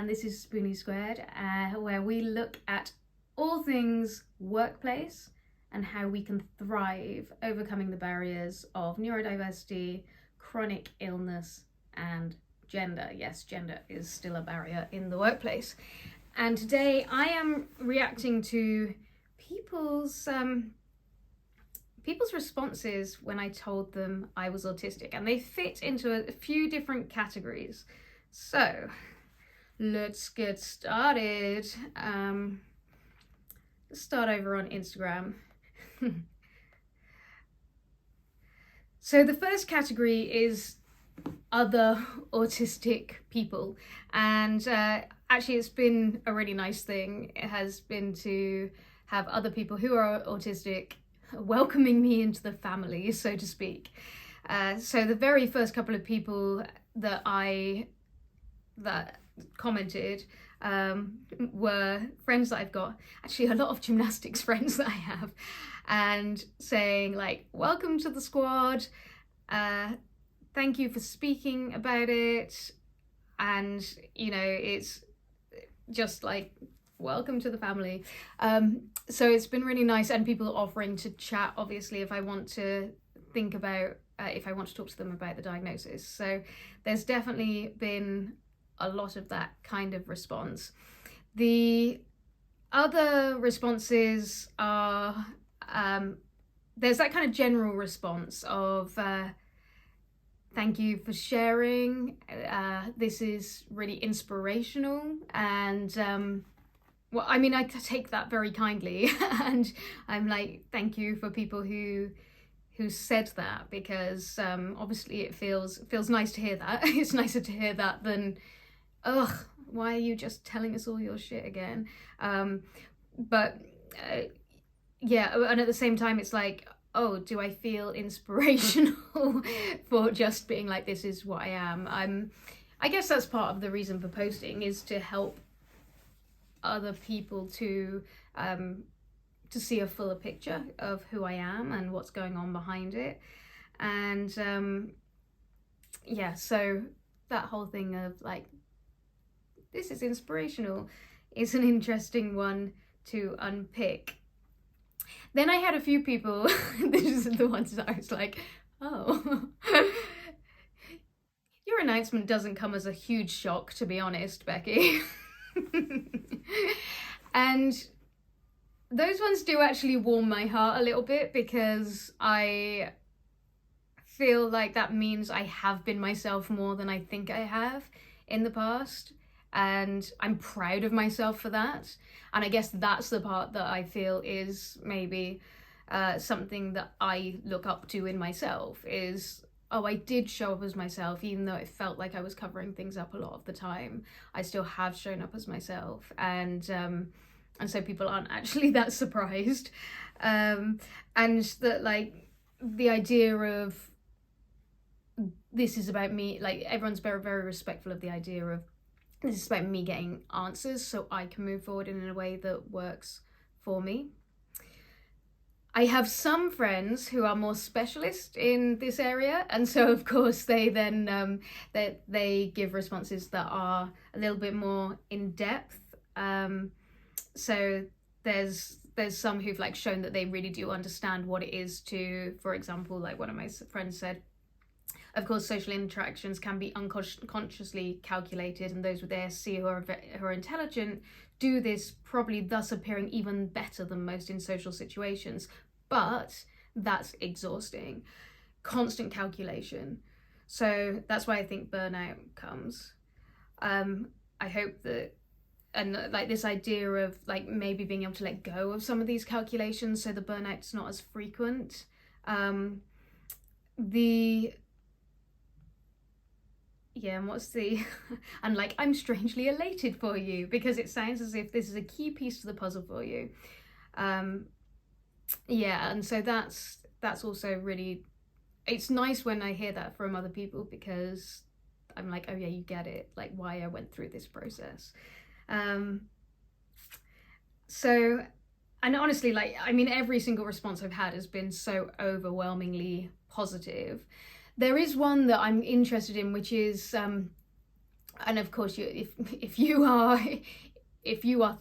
and this is Spoonie Squared, where we look at all things workplace and how we can thrive overcoming the barriers of neurodiversity, chronic illness, and gender. Yes, gender is still a barrier in the workplace. And today I am reacting to people's responses when I told them I was autistic, and they fit into a few different categories. So let's get started. Let's start over on Instagram. So the first category is other autistic people, and actually it's been a really nice thing. It has been to have other people who are autistic welcoming me into the family, so to speak. So the very first couple of people that commented were friends that I've got, actually a lot of gymnastics friends that I have, and saying like, welcome to the squad, thank you for speaking about it, and you know, it's just like, welcome to the family. So it's been really nice, and people offering to chat, obviously, if I want to think about, if I want to talk to them about the diagnosis. So there's definitely been a lot of that kind of response. The other responses are, there's that kind of general response of, thank you for sharing, this is really inspirational, and well, I mean, I take that very kindly, and I'm like, thank you for people who said that, because obviously it feels nice to hear that. It's nicer to hear that than, ugh, why are you just telling us all your shit again? But yeah, and at the same time, it's like, oh, do I feel inspirational for just being like, this is what I am? I guess that's part of the reason for posting, is to help other people to see a fuller picture of who I am and what's going on behind it. And yeah, so that whole thing of like, this is inspirational, is an interesting one to unpick. Then I had a few people, this is the ones that I was like, oh, your announcement doesn't come as a huge shock, to be honest, Becky. And those ones do actually warm my heart a little bit, because I feel like that means I have been myself more than I think I have in the past, and I'm proud of myself for that. And I guess that's the part that I feel is maybe something that I look up to in myself, is, oh, I did show up as myself, even though it felt like I was covering things up a lot of the time. I still have shown up as myself, and so people aren't actually that surprised. And that, like, the idea of this is about me, like, everyone's very, very respectful of the idea of this is about me getting answers so I can move forward in a way that works for me. I have some friends who are more specialist in this area, and so of course they then they give responses that are a little bit more in depth. So there's some who've like shown that they really do understand what it is to, for example, like one of my friends said, of course, social interactions can be unconsciously calculated, and those with ASC who are intelligent do this, probably thus appearing even better than most in social situations. But that's exhausting. Constant calculation. So that's why I think burnout comes. I hope that, and like this idea of like maybe being able to let go of some of these calculations so the burnout's not as frequent. Yeah, and what's the, and like, I'm strangely elated for you, because it sounds as if this is a key piece to the puzzle for you. Yeah, and so that's also really, it's nice when I hear that from other people, because I'm like, oh yeah, you get it, like why I went through this process. So, and honestly, like, I mean, every single response I've had has been so overwhelmingly positive. There is one that I'm interested in, which is And of course, if you are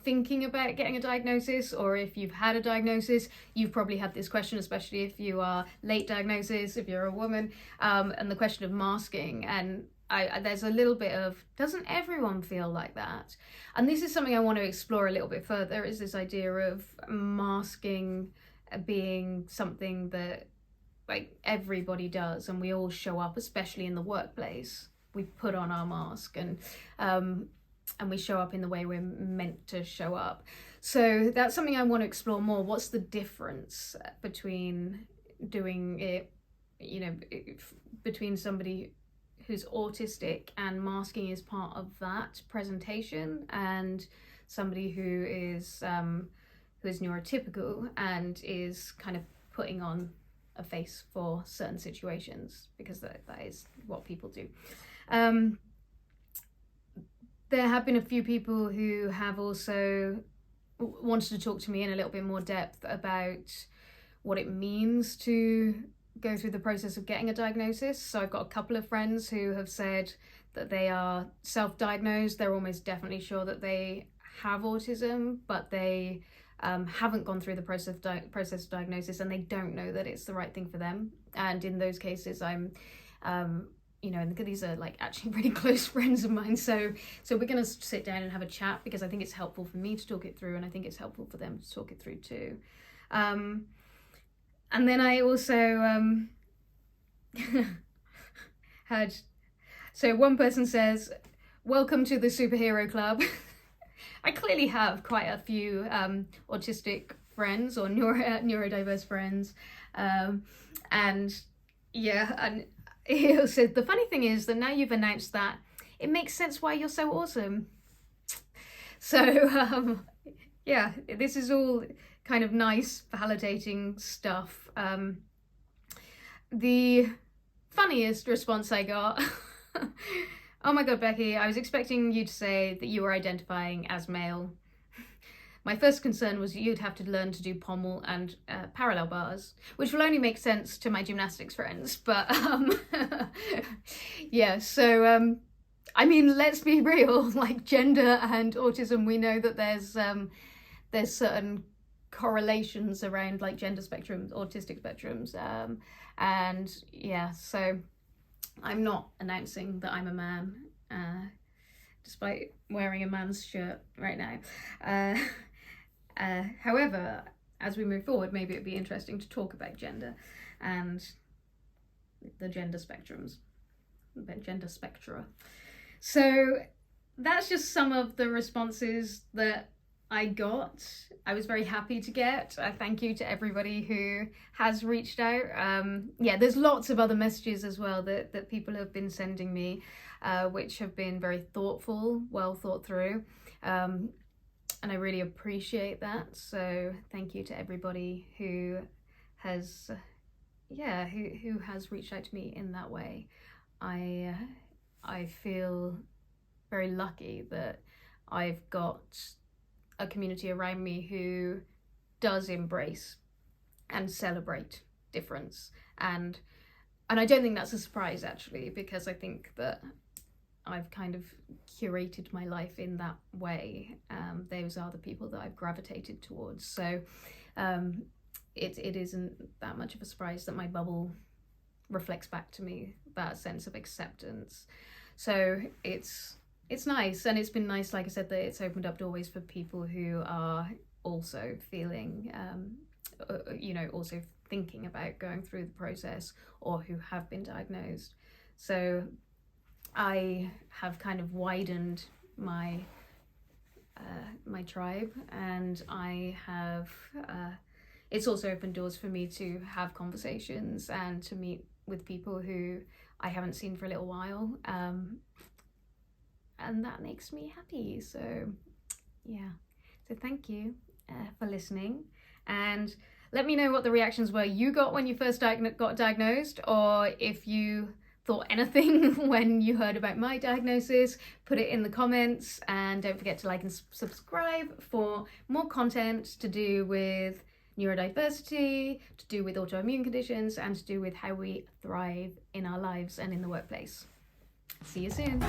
thinking about getting a diagnosis, or if you've had a diagnosis, you've probably had this question, especially if you are late diagnosis, if you're a woman, and the question of masking. And there's a little bit of, doesn't everyone feel like that? And this is something I want to explore a little bit further, is this idea of masking being something that like everybody does, and we all show up, especially in the workplace. We put on our mask, and we show up in the way we're meant to show up. So that's something I want to explore more. What's the difference between doing it, between somebody who's autistic and masking is part of that presentation, and somebody who is neurotypical and is kind of putting on a face for certain situations, because that is what people do. There have been a few people who have also wanted to talk to me in a little bit more depth about what it means to go through the process of getting a diagnosis. So I've got a couple of friends who have said that they are self-diagnosed. They're almost definitely sure that they have autism, but they haven't gone through the process of diagnosis, and they don't know that it's the right thing for them. And in those cases, I'm and these are like actually really close friends of mine, so we're going to sit down and have a chat, because I think it's helpful for me to talk it through, and I think it's helpful for them to talk it through too. And then I also had, so one person says, welcome to the superhero club. I clearly have quite a few autistic friends, or neurodiverse friends, and he said, the funny thing is that now you've announced that, it makes sense why you're so awesome. So this is all kind of nice, validating stuff. The funniest response I got, oh my god, Becky, I was expecting you to say that you were identifying as male. My first concern was you'd have to learn to do pommel and parallel bars, which will only make sense to my gymnastics friends. But I mean, let's be real, like gender and autism, we know that there's certain correlations around like gender spectrums, autistic spectrums. So I'm not announcing that I'm a man, despite wearing a man's shirt right now. However, as we move forward, maybe it'd be interesting to talk about gender and the gender spectrums, about gender spectra. So that's just some of the responses that I got. I was very happy to get. Thank you to everybody who has reached out. There's lots of other messages as well that people have been sending me, which have been very thoughtful, well thought through. And I really appreciate that. So thank you to everybody who has, who has reached out to me in that way. I feel very lucky that I've got a community around me who does embrace and celebrate difference. And I don't think that's a surprise, actually, because I think that I've kind of curated my life in that way. Those are the people that I've gravitated towards. So it isn't that much of a surprise that my bubble reflects back to me that sense of acceptance. So it's nice, and it's been nice, like I said, that it's opened up doorways for people who are also feeling, also thinking about going through the process, or who have been diagnosed. So I have kind of widened my my tribe, and I have it's also opened doors for me to have conversations and to meet with people who I haven't seen for a little while, and that makes me happy. So thank you for listening, and let me know what the reactions were you got when you first got diagnosed, or if you thought anything when you heard about my diagnosis. Put it in the comments, and don't forget to like and subscribe for more content to do with neurodiversity, to do with autoimmune conditions, and to do with how we thrive in our lives and in the workplace. See you soon.